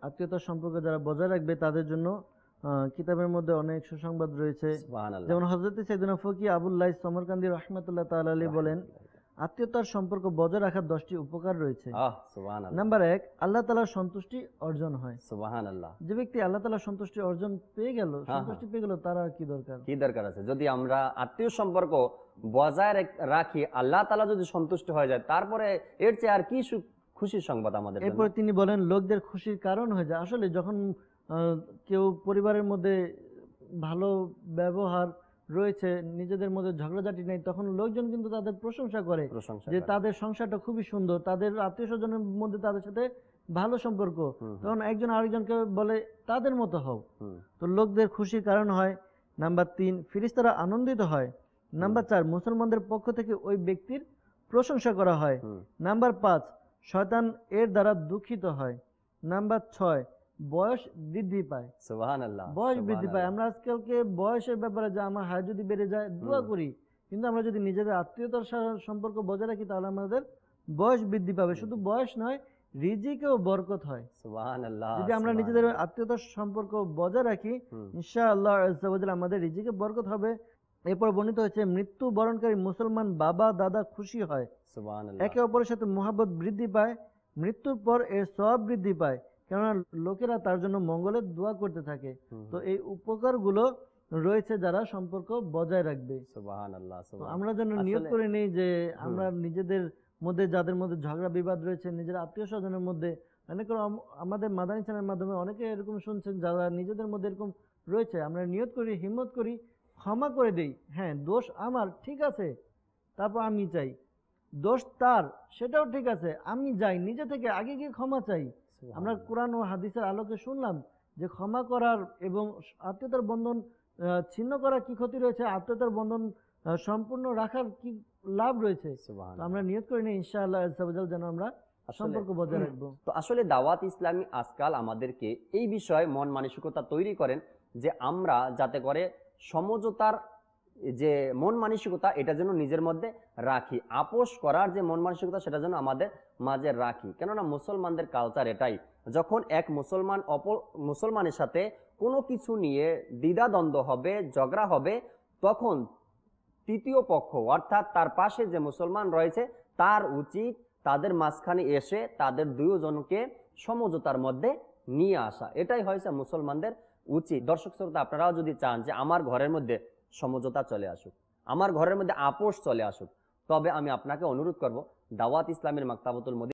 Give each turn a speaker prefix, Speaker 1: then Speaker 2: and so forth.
Speaker 1: আত্মীয়তার সম্পর্ক যারা বজায় রাখবে তাদের জন্য কিতাবের মধ্যে অনেক সুসংবাদ রয়েছে।
Speaker 2: সুবহানাল্লাহ।
Speaker 1: যেমন হযরত সাইয়েদনা ফকি আবুল্লাহ সমরকান্দি রাহমাতুল্লাহ তাআলা আলাইহি বলেন, আত্মীয়তার সম্পর্ক বজায় রাখার 10টি উপকার রয়েছে।
Speaker 2: সুবহানাল্লাহ।
Speaker 1: নাম্বার 1, আল্লাহ তাআলার সন্তুষ্টি অর্জন হয়।
Speaker 2: সুবহানাল্লাহ।
Speaker 1: যে ব্যক্তি আল্লাহ তাআলার সন্তুষ্টি অর্জন পেয়ে গেল, সন্তুষ্টি পেয়ে গেল, তার আর কি দরকার?
Speaker 2: কি দরকার আছে? যদি আমরা আত্মীয় সম্পর্ক বজায় রাখি, আল্লাহ তাআলা যদি সন্তুষ্ট হয়ে যায়, তারপরে এর চেয়ে আর কি খুশির সংবাদ আমাদের জন্য?
Speaker 1: এরপর তিনি বলেন লোকদের খুশির কারণ হয়ে যায়। আসলে যখন কেউ পরিবারের মধ্যে ভালো ব্যবহার রয়েছে, নিজেদের মধ্যে ঝগড়াঝাটি নেই, তখন লোকজন কিন্তু তাদের প্রশংসা করে যে তাদের সংসারটা খুবই সুন্দর, তাদের আত্মীয় স্বজনের মধ্যে তাদের সাথে ভালো সম্পর্ক। তখন একজন আরেকজনকে বলে তাদের মতো হও। তো লোকদের খুশির কারণ হয়। নাম্বার 3, ফেরেশতারা আনন্দিত হয়। নাম্বার 4, মুসলমানদের পক্ষ থেকে ওই ব্যক্তির প্রশংসা করা হয়। নাম্বার 5, শয়তান এর দ্বারা দুঃখিত হয়। নাম্বার 6, বয়স বৃদ্ধি পায়।
Speaker 2: সুবহানাল্লাহ।
Speaker 1: বয়স বৃদ্ধি পায়। আমরা আজকালকে বয়সের ব্যাপারে যে আমার হায়াত যদি বেড়ে যায় দোয়া করি, কিন্তু আমরা যদি নিজেদের আত্মীয়তার সম্পর্ক বজায় রাখি তাহলে আমাদের বয়স বৃদ্ধি পাবে। শুধু বয়স নয়, রিজিকেও বরকত হয়।
Speaker 2: সুবহানাল্লাহ।
Speaker 1: যদি আমরা নিজেদের আত্মীয়তার সম্পর্ক বজায় রাখি, ইনশাআল্লাহ আজ্জা ওয়া জাল্লা আমাদের রিজিকে বরকত হবে। এরপর বর্ণিত হয়েছে মৃত্যু বরণকারী মুসলমান বাবা দাদা খুশি হয়।
Speaker 2: সুবহানাল্লাহ।
Speaker 1: একে অপরের সাথে মহব্বত বৃদ্ধি পায়। মৃত্যুর পর এর সওয়াব বৃদ্ধি পায়, কেননা লোকেরা তার জন্য মঙ্গলের দোয়া করতে থাকে। তো এই উপকারগুলো রয়েছে যারা সম্পর্ক বজায় রাখবে।
Speaker 2: সুবহানাল্লাহ।
Speaker 1: তো আমরা যেন নিয়ত করে নেই যে আমরা নিজেদের মধ্যে যাদের মধ্যে ঝগড়া বিবাদ রয়েছে, নিজের আত্মীয় স্বজনের মধ্যে, অনেক আমাদের মাদানী চ্যানেলের মাধ্যমে অনেকে এরকম শুনছেন যারা নিজেদের মধ্যে এরকম রয়েছে, আমরা নিয়ত করি, হিম্মত করি, ক্ষমা করে দেই। হ্যাঁ, দোষ আমার, ঠিক আছে, তারপর আমি চাই। দোষ তার, সেটাও ঠিক আছে, আমি যাই নিজে থেকে আগে গিয়ে ক্ষমা চাই। আমরা কোরআন ও হাদিসের আলোকে শুনলাম যে ক্ষমা করার এবং আত্মীয়তার বন্ধন ছিন্ন করার কি ক্ষতি রয়েছে, আত্মীয়তার বন্ধন সম্পূর্ণ রাখার কি লাভ রয়েছে। আমরা নিয়ত করি না ইনশাআল্লাহ আজ্জা ওয়া জাল যেন আমরা সম্পর্ক বজায় রাখবো।
Speaker 2: তো আসলে দাওয়াত ইসলামী আজকাল আমাদেরকে এই বিষয়ে মন মানসিকতা তৈরি করেন যে আমরা যাতে করে সমঝোতার যে মন মানসিকতা এটা যেন নিজের মধ্যে রাখি, আপোষ করার যে মন মানসিকতা সেটা যেন আমাদের মাঝে রাখি। কেননা মুসলমানদের কালচার এটাই, যখন এক মুসলমান অপর মুসলমানের সাথে কোনো কিছু নিয়ে দ্বিধাদ্বন্দ্ব হবে, ঝগড়া হবে, তখন তৃতীয় পক্ষ অর্থাৎ তার পাশে যে মুসলমান রয়েছে তার উচিত তাদের মাঝখানে এসে তাদের দুজনকে সমঝোতার মধ্যে নিয়ে আসা। এটাই হয়েছে মুসলমানদের উচিত। দর্শক শ্রোতা, আপনারাও যদি চান যে আমার ঘরের মধ্যে সমঝোতা চলে আসুক, আমার ঘরের মধ্যে আপোষ চলে আসুক, তবে আমি আপনাকে অনুরোধ করব দাওয়াত ইসলামের মাকতাবাতুল